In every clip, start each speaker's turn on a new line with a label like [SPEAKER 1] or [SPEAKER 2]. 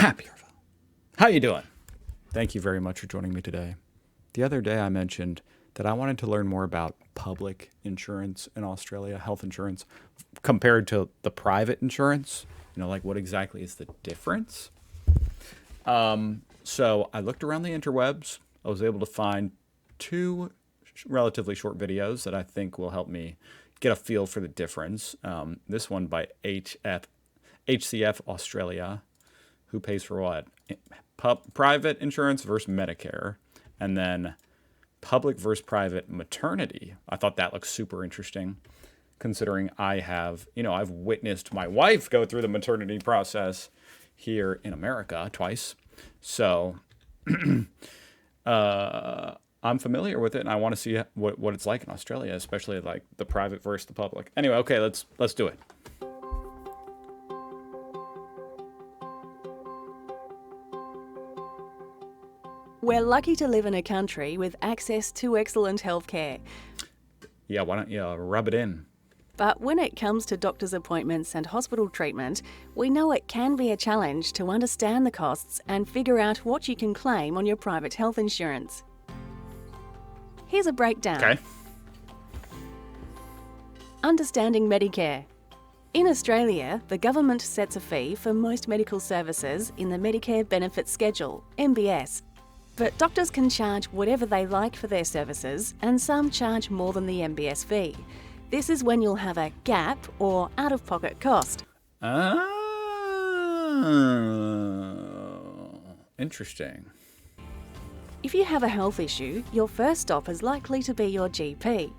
[SPEAKER 1] Happy Arvo. How you doing? Thank you very much for joining me today. The other day I mentioned that I wanted to learn more about public insurance in Australia, health insurance, compared to the private insurance. Like what exactly is the difference? So I looked around the interwebs. I was able to find two relatively short videos that I think will help me get a feel for the difference. This one by HCF Australia, who pays for what? Private insurance versus Medicare, and then public versus private maternity. I thought that looked super interesting, considering I've witnessed my wife go through the maternity process here in America twice. So I'm familiar with it, and I want to see what it's like in Australia, especially like the private versus the public. Anyway, okay, let's do it.
[SPEAKER 2] We're lucky to live in a country with access to excellent healthcare.
[SPEAKER 1] Yeah, why don't you rub it in?
[SPEAKER 2] But when it comes to doctor's appointments and hospital treatment, we know it can be a challenge to understand the costs and figure out what you can claim on your private health insurance. Here's a breakdown.
[SPEAKER 1] Okay.
[SPEAKER 2] Understanding Medicare. In Australia, the government sets a fee for most medical services in the Medicare Benefits Schedule, MBS. But doctors can charge whatever they like for their services, and some charge more than the MBS fee. This is when you'll have a gap or out-of-pocket cost.
[SPEAKER 1] Oh, interesting.
[SPEAKER 2] If you have a health issue, your first stop is likely to be your GP.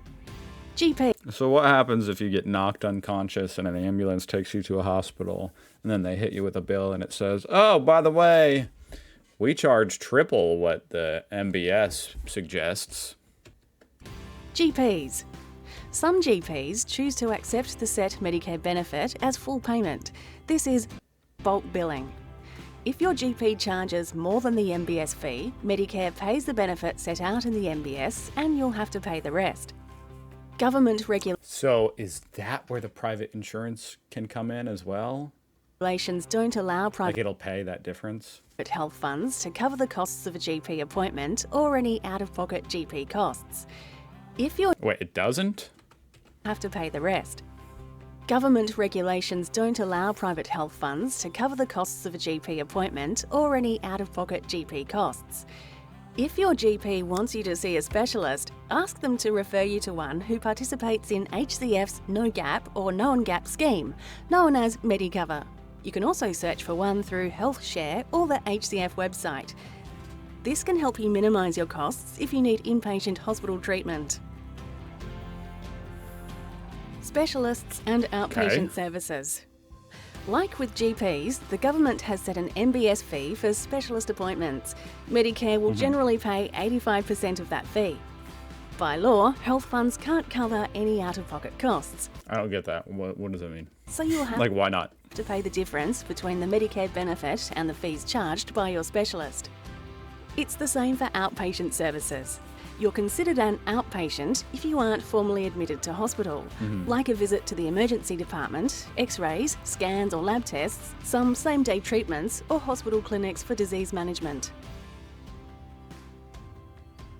[SPEAKER 1] So what happens if you get knocked unconscious and an ambulance takes you to a hospital, and then they hit you with a bill and it says, oh, by the way, we charge triple what the MBS suggests?
[SPEAKER 2] GPs. Some GPs choose to accept the set Medicare benefit as full payment. This is bulk billing. If your GP charges more than the MBS fee, Medicare pays the benefit set out in the MBS and you'll have to pay the rest. Government
[SPEAKER 1] So is that where the private insurance can come in as well?
[SPEAKER 2] regulations don't allow
[SPEAKER 1] Like
[SPEAKER 2] private
[SPEAKER 1] it'll pay that difference?
[SPEAKER 2] health funds to cover the costs of a GP appointment or any out-of-pocket GP costs. If you
[SPEAKER 1] Wait, it doesn't?
[SPEAKER 2] have to pay the rest. Government regulations don't allow private health funds to cover the costs of a GP appointment or any out-of-pocket GP costs. If your GP wants you to see a specialist, ask them to refer you to one who participates in HCF's No Gap or Known Gap scheme, known as Medicover. You can also search for one through HealthShare or the HCF website. This can help you minimise your costs if you need inpatient hospital treatment. Specialists and outpatient services. Like with GPs, the government has set an MBS fee for specialist appointments. Medicare will generally pay 85% of that fee. By law, health funds can't cover any out-of-pocket costs.
[SPEAKER 1] I don't get that. What does that mean?
[SPEAKER 2] So you'll have
[SPEAKER 1] Like, why not?
[SPEAKER 2] to pay the difference between the Medicare benefit and the fees charged by your specialist. It's the same for outpatient services. You're considered an outpatient if you aren't formally admitted to hospital, like a visit to the emergency department, x-rays, scans or lab tests, some same-day treatments or hospital clinics for disease management.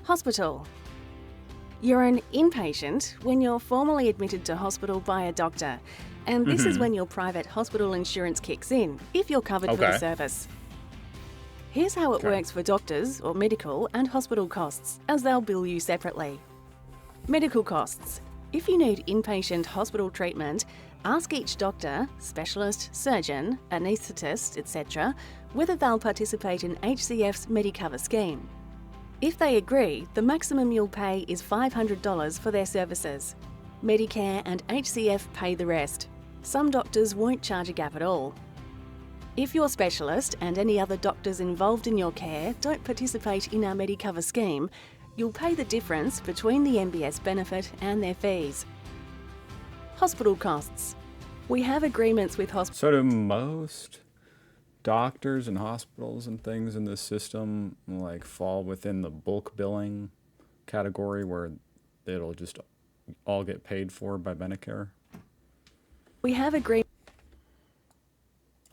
[SPEAKER 2] Hospital. You're an inpatient when you're formally admitted to hospital by a doctor, and this is when your private hospital insurance kicks in, if you're covered for the service. Here's how it works for doctors or medical and hospital costs, as they'll bill you separately. Medical costs. If you need inpatient hospital treatment, ask each doctor, specialist, surgeon, anaesthetist, etc., whether they'll participate in HCF's Medicover scheme. If they agree, the maximum you'll pay is $500 for their services. Medicare and HCF pay the rest. Some doctors won't charge a gap at all. If your specialist and any other doctors involved in your care don't participate in our Medicover scheme, you'll pay the difference between the MBS benefit and their fees. Hospital costs. We have agreements with hospitals.
[SPEAKER 1] So do most doctors and hospitals and things in this system like fall within the bulk billing category where it'll just all get paid for by Medicare?
[SPEAKER 2] We have agreements.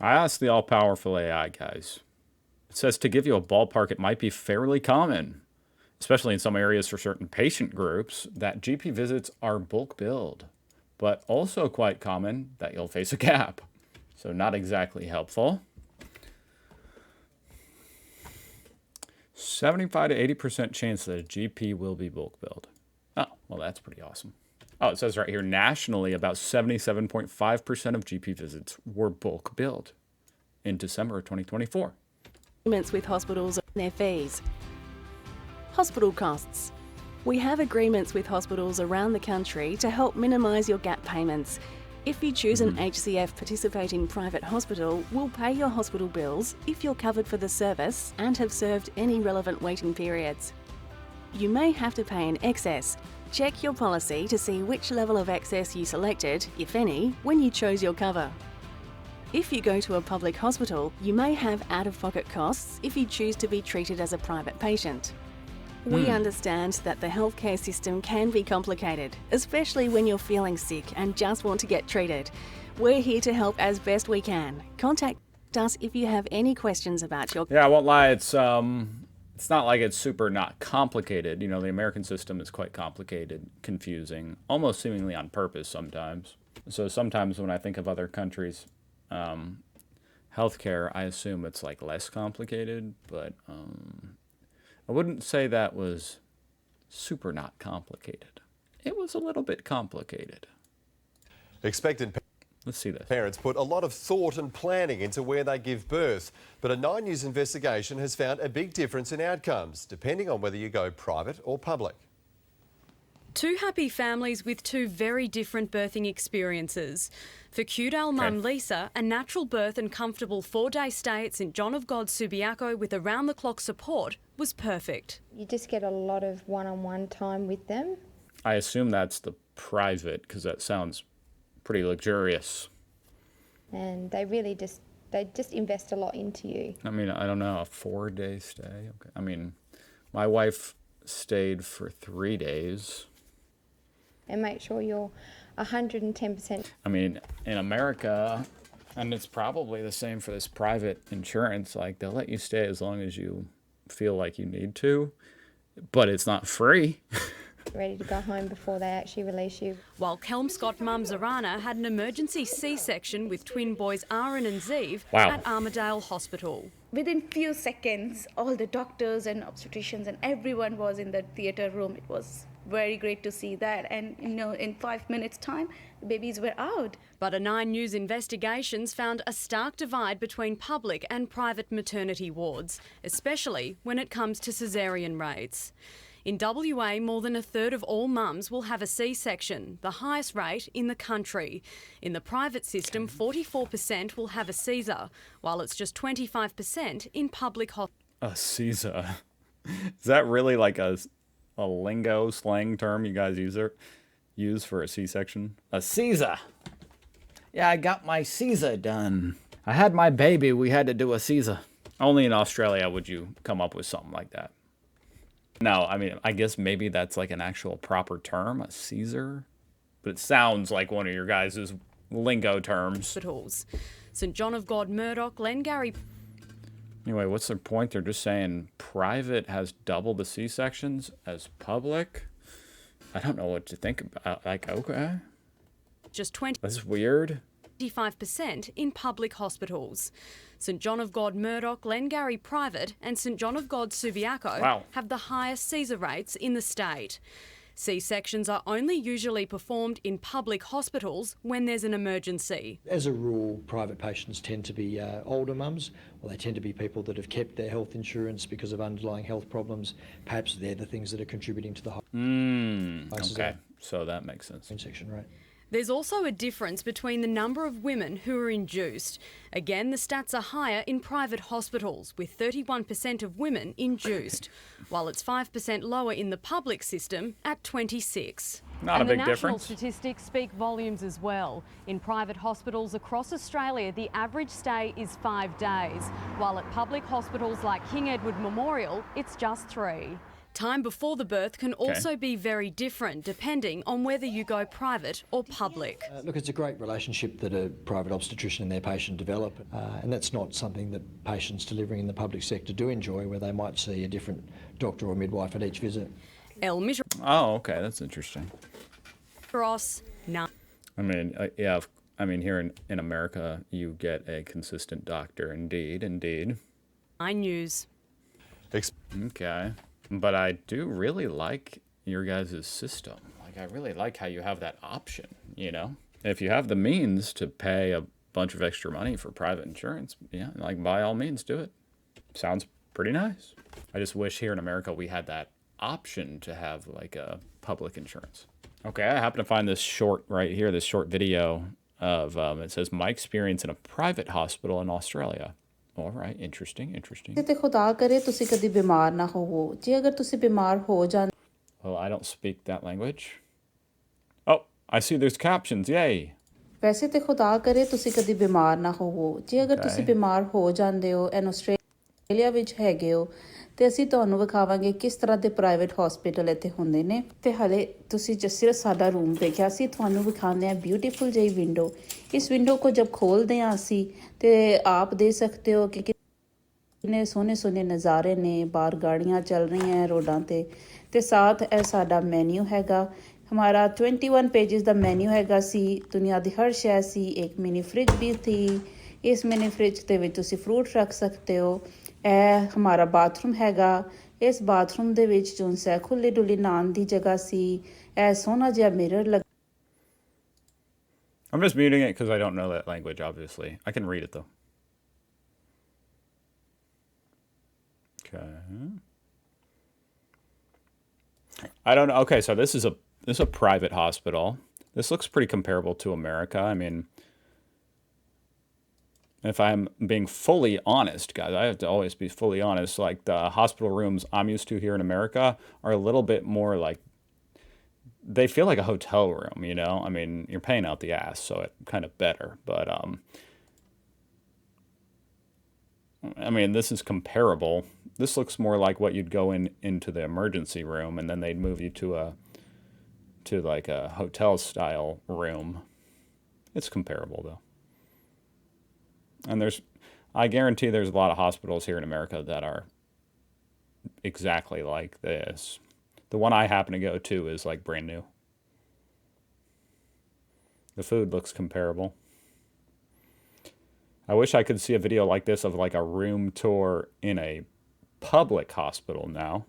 [SPEAKER 1] I asked the all-powerful AI guys. It says to give you a ballpark, it might be fairly common, especially in some areas for certain patient groups, that GP visits are bulk billed, but also quite common that you'll face a gap. So not exactly helpful. 75 to 80% chance that a GP will be bulk billed. Oh, well, that's pretty awesome. Oh, it says right here, nationally, about 77.5% of GP visits were bulk billed in December of 2024.
[SPEAKER 2] Agreements with hospitals on their fees. Hospital costs. We have agreements with hospitals around the country to help minimise your gap payments. If you choose an HCF participating private hospital, we'll pay your hospital bills if you're covered for the service and have served any relevant waiting periods. You may have to pay an excess. Check your policy to see which level of excess you selected, if any, when you chose your cover. If you go to a public hospital, you may have out-of-pocket costs if you choose to be treated as a private patient. We understand that the healthcare system can be complicated, especially when you're feeling sick and just want to get treated. We're here to help as best we can. Contact us if you have any questions about your...
[SPEAKER 1] Yeah, I won't lie, it's not like it's super not complicated. You know, the American system is quite complicated, confusing, almost seemingly on purpose sometimes. So sometimes when I think of other countries' healthcare, I assume it's like less complicated, but I wouldn't say that was super not complicated. It was a little bit complicated.
[SPEAKER 3] Expectant
[SPEAKER 1] Let's see this.
[SPEAKER 3] parents put a lot of thought and planning into where they give birth, but a 9 News investigation has found a big difference in outcomes, depending on whether you go private or public.
[SPEAKER 4] Two happy families with two very different birthing experiences. For Kewdale mum Lisa, a natural birth and comfortable 4-day stay at St John of God Subiaco with around-the-clock support was perfect.
[SPEAKER 5] You just get a lot of one-on-one time with them.
[SPEAKER 1] I assume that's the private, because that sounds pretty luxurious.
[SPEAKER 5] And they really just invest a lot into you.
[SPEAKER 1] I mean, I don't know, a 4-day stay? Okay. I mean, my wife stayed for 3 days.
[SPEAKER 5] And make sure you're 110%.
[SPEAKER 1] I mean, in America, and it's probably the same for this private insurance, like they'll let you stay as long as you feel like you need to, but it's not free.
[SPEAKER 5] Ready to go home before they actually release you.
[SPEAKER 4] While Kelmscott mum Zorana had an emergency C-section with twin boys Aaron and Zeev at Armidale Hospital.
[SPEAKER 6] Within few seconds, all the doctors and obstetricians and everyone was in the theatre room. It was very great to see that, and in 5 minutes time the babies were out.
[SPEAKER 4] But a 9 News investigations found a stark divide between public and private maternity wards, especially when it comes to caesarean rates. In WA, more than a third of all mums will have a C-section, the highest rate in the country. In the private system, 44% will have a Caesar, while it's just 25% in public hospitals.
[SPEAKER 1] A Caesar? Is that really like a lingo slang term you guys use for a C-section? A Caesar. Yeah, I got my Caesar done. I had my baby, we had to do a Caesar. Only in Australia would you come up with something like that. No, I mean, I guess maybe that's like an actual proper term, a Caesar. But it sounds like one of your guys' lingo terms.
[SPEAKER 4] Hospitals. St John of God Murdoch, Glengarry.
[SPEAKER 1] Anyway, what's their point? They're just saying private has double the C-sections as public? I don't know what to think about. Like, okay.
[SPEAKER 4] Just 20.
[SPEAKER 1] That's weird.
[SPEAKER 4] 25% in public hospitals. St John of God Murdoch, Glengarry Private and St John of God Subiaco have the highest Caesar rates in the state. C-sections are only usually performed in public hospitals when there's an emergency.
[SPEAKER 7] As a rule, private patients tend to be older mums, or they tend to be people that have kept their health insurance because of underlying health problems. Perhaps they're the things that are contributing to the high.
[SPEAKER 1] Okay, so that makes sense.
[SPEAKER 7] C-section rate.
[SPEAKER 4] There's also a difference between the number of women who are induced. Again, the stats are higher in private hospitals, with 31% of women induced, while it's 5% lower in the public system at 26%.
[SPEAKER 1] Not a big difference.
[SPEAKER 4] The national statistics speak volumes as well. In private hospitals across Australia, the average stay is 5 days, while at public hospitals like King Edward Memorial, it's just 3. Time before the birth can also be very different depending on whether you go private or public.
[SPEAKER 7] Look, it's a great relationship that a private obstetrician and their patient develop, and that's not something that patients delivering in the public sector do enjoy, where they might see a different doctor or midwife at each visit.
[SPEAKER 1] Oh, okay, that's interesting.
[SPEAKER 4] No.
[SPEAKER 1] I mean, yeah, I mean, here in America, you get a consistent doctor, indeed.
[SPEAKER 4] 9 News.
[SPEAKER 1] Okay. But I do really like your guys' system. Like, I really like how you have that option, you know? If you have the means to pay a bunch of extra money for private insurance, yeah, like, by all means, do it. Sounds pretty nice. I just wish here in America we had that option to have, like, a public insurance. Okay, I happen to find this short right here, this short video of, it says, my experience in a private hospital in Australia. All right, interesting. Well, I don't speak that language. Oh, I see there's captions, yay.
[SPEAKER 8] ਵੈਸੇ ਤੇ ਖੁਦਾ ਕਰੇ ਤੁਸੀਂ ਕਦੀ ਬਿਮਾਰ ਨਾ ਹੋਵੋ ਜੇ ਅਗਰ ਤੁਸੀਂ ਬਿਮਾਰ ਹੋ ਜਾਂਦੇ ਹੋ ਐਨ ਆਸਟ੍ਰੇਲੀਆ ਵਿੱਚ ਹੈਗੇ ਹੋ ਤੇ ਅਸੀਂ ਤੁਹਾਨੂੰ ਵਿਖਾਵਾਂਗੇ ਕਿਸ ਤਰ੍ਹਾਂ ਦੇ ਪ੍ਰਾਈਵੇਟ ਹਸਪੀਟਲ ਇੱਥੇ ਹੁੰਦੇ ਨੇ ਤੇ ਹਲੇ ਤੁਸੀਂ ਸਿਰਫ ਸਾਡਾ ਰੂਮ ਦੇਖਿਆ ਸੀ ਤੁਹਾਨੂੰ ਵਿਖਾਉਂਦੇ ਆ ਬਿਊਟੀਫੁਲ ਜਿਹੀ ਵਿੰਡੋ ਇਸ ਵਿੰਡੋ को जब खोलते हैं ਅਸੀਂ ਤੇ आप देख सकते हो कि कितने सोने सोने नज़ारे ने बाहर गाड़ियाँ चल रही हैं रोडां ते साथ ਇਹ ਸਾਡਾ ਮੈਨੂ ਹੈਗਾ हमारा 21 पेजेस का मैन्यू हैगा सी दुनिया की हर शै सी एक मिनी फ्रिज भी थी इस मिनी फ्रिज के विच तुसी फ्रूट रख सकते हो ए हमारा बाथरूम हैगा इस बाथरूम दे विच जोन सा खुली डुली नान दी जगह सी ए सोना जिहा मिरर लग
[SPEAKER 1] I'm just muting it because I don't know that language, obviously. I can read it, though. Okay. I don't know. Okay, so this is a private hospital. This looks pretty comparable to America. I mean, if I'm being fully honest, guys, I have to always be fully honest. Like, the hospital rooms I'm used to here in America are a little bit more like, they feel like a hotel room, you know? I mean, you're paying out the ass, so it's kind of better. But, I mean, this is comparable. This looks more like what you'd go into the emergency room, and then they'd move you to like a hotel style room. It's comparable, though. And I guarantee there's a lot of hospitals here in America that are exactly like this. The one I happen to go to is like brand new. The food looks comparable. I wish I could see a video like this of like a room tour in a public hospital now.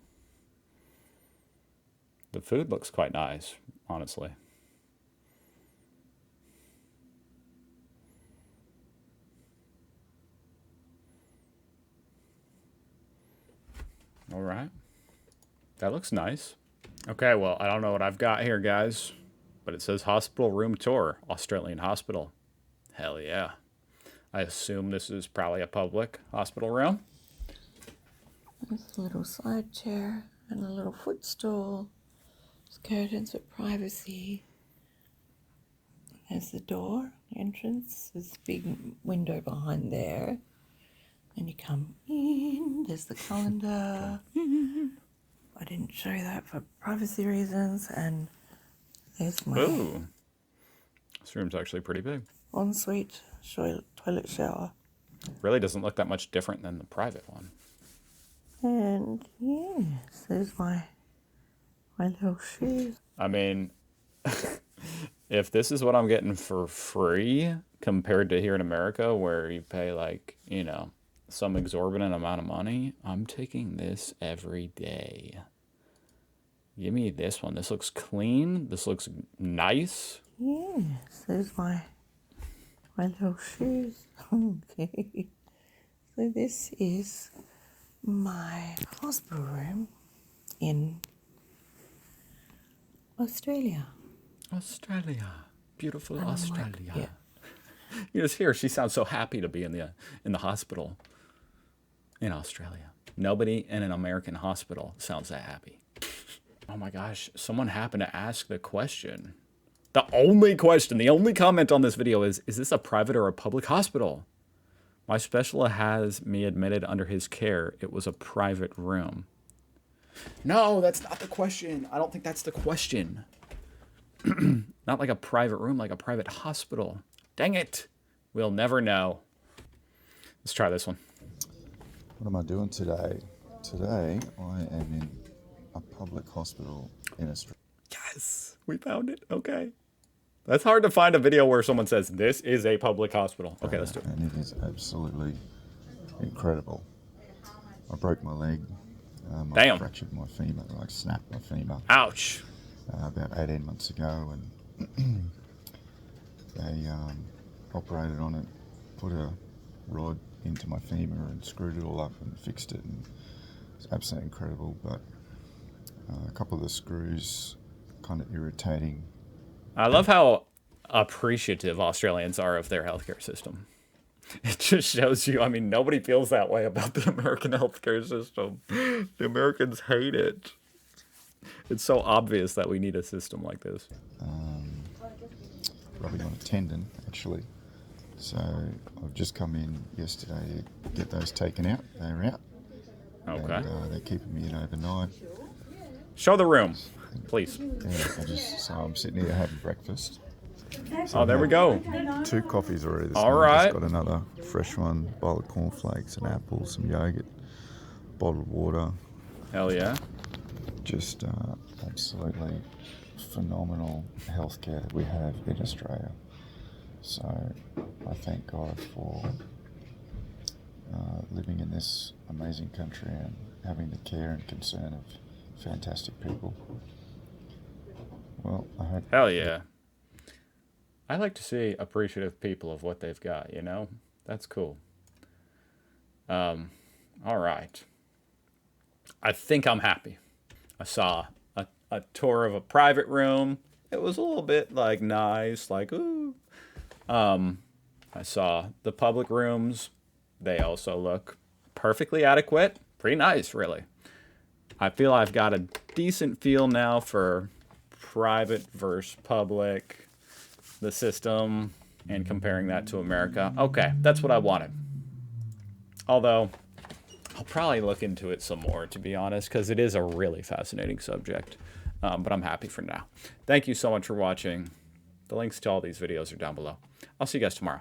[SPEAKER 1] The food looks quite nice, honestly. All right. That looks nice. Okay, well, I don't know what I've got here, guys, but it says hospital room tour, Australian hospital. Hell yeah. I assume this is probably a public hospital room.
[SPEAKER 8] There's a little side chair and a little footstool. There's curtains for privacy. There's the door, entrance. There's a big window behind there. And you come in. There's the calendar. I didn't show you that for privacy reasons. And there's my
[SPEAKER 1] Ooh. This room's actually pretty big.
[SPEAKER 8] ensuite toilet shower.
[SPEAKER 1] Really doesn't look that much different than the private one.
[SPEAKER 8] And yes, there's my little shoes.
[SPEAKER 1] I mean, if this is what I'm getting for free compared to here in America where you pay like, you know, some exorbitant amount of money, I'm taking this every day. Give me this one. This looks clean. This looks nice.
[SPEAKER 8] Yes, there's my little shoes. Okay. So this is my hospital room in Australia.
[SPEAKER 1] Australia. Beautiful
[SPEAKER 8] And I'm
[SPEAKER 1] Australia.
[SPEAKER 8] like, yeah.
[SPEAKER 1] You just hear she sounds so happy to be in the hospital in Australia. Nobody in an American hospital sounds that happy. Oh my gosh, someone happened to ask the question. The only question, the only comment on this video is this a private or a public hospital? My specialist has me admitted under his care. It was a private room. No, that's not the question. I don't think that's the question. Not like a private room, like a private hospital. Dang it. We'll never know. Let's try this one.
[SPEAKER 9] What am I doing today? Today, I am in a public hospital in Australia.
[SPEAKER 1] Yes, we found it. Okay. That's hard to find a video where someone says, this is a public hospital. Okay, let's do it.
[SPEAKER 9] And it is absolutely incredible. I broke my leg. I fractured my femur, like snapped my femur.
[SPEAKER 1] Ouch.
[SPEAKER 9] About 18 months ago, and they operated on it, put a rod into my femur and screwed it all up and fixed it, and it's absolutely incredible. But a couple of the screws kind of irritating.
[SPEAKER 1] I love how appreciative Australians are of their healthcare system. It just shows you, I mean, nobody feels that way about the American healthcare system. The Americans hate it. It's so obvious that we need a system like this.
[SPEAKER 9] Rubbing on a tendon, actually. So I've just come in yesterday to get those taken out. They're out.
[SPEAKER 1] Okay.
[SPEAKER 9] And, they're keeping me in overnight.
[SPEAKER 1] Show the room, please.
[SPEAKER 9] Yeah, so I'm sitting here having breakfast. So
[SPEAKER 1] oh, there we go.
[SPEAKER 9] 2 coffees already this
[SPEAKER 1] All
[SPEAKER 9] morning.
[SPEAKER 1] right.
[SPEAKER 9] Just got another fresh one, bowl of cornflakes, an apple, some yogurt, bottled water.
[SPEAKER 1] Hell yeah.
[SPEAKER 9] Just absolutely phenomenal healthcare that we have in Australia. So I thank God for living in this amazing country and having the care and concern of fantastic people. Well, I hope...
[SPEAKER 1] Hell yeah. I like to see appreciative people of what they've got, you know? That's cool. All right. I think I'm happy. I saw a tour of a private room. It was a little bit, like, nice, like, ooh. I saw the public rooms. They also look perfectly adequate. Pretty nice, really. I feel I've got a decent feel now for private versus public, the system, and comparing that to America. Okay, that's what I wanted. Although, I'll probably look into it some more, to be honest, because it is a really fascinating subject. But I'm happy for now. Thank you so much for watching. The links to all these videos are down below. I'll see you guys tomorrow.